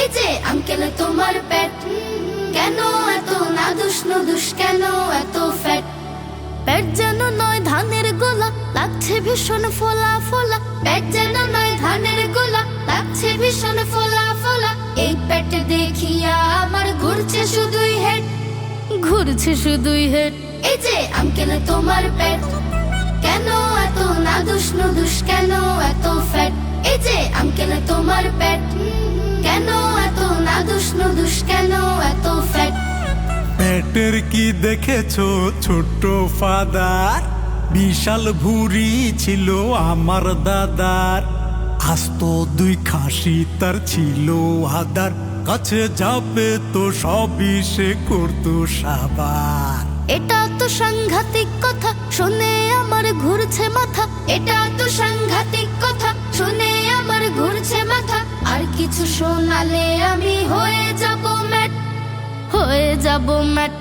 এই যে আঙ্কেল তোমার পেট, কেন এত নাদুস নুদুস, কেন এত ফ্যাট? পেট যেন নয় ধানের গোলা, লাগছে ভীষণ ফোলা ফোলা। পেট যেন নয় ধানের গোলা, লাগছে ভীষণ ফোলা ফোলা। এই পেট দেখিয়া আমার ঘুরছে শুধুই হেড, ঘুরছে শুধুই হেড। এই যে আঙ্কেল তোমার পেট, কেন এত নাদুস নুদুস, কেন এত ফ্যাট? এই যে আঙ্কেল তোমার পেট, কেন এত নাদুস নুদুস, কেন এত ফ্যাট? পেটের কি দেখেছো ছোট্ট ফাদার, বিশাল ভুঁড়ি ছিল আমার দাদার। আস্ত দুই খাসি তার ছিল আদার, কাছে যাবে তো সবই সে করতো সাবার। এটা তো সাংঘাতিক কথা শুনে আমার ঘুরছে মাথা, এটা তো সাংঘাতিক কথা শুনে আমার ঘুরছে মাথা। আর কিছু শোনালে আমি হয়ে যাব ম্যাট, হয়ে যাব ম্যাট।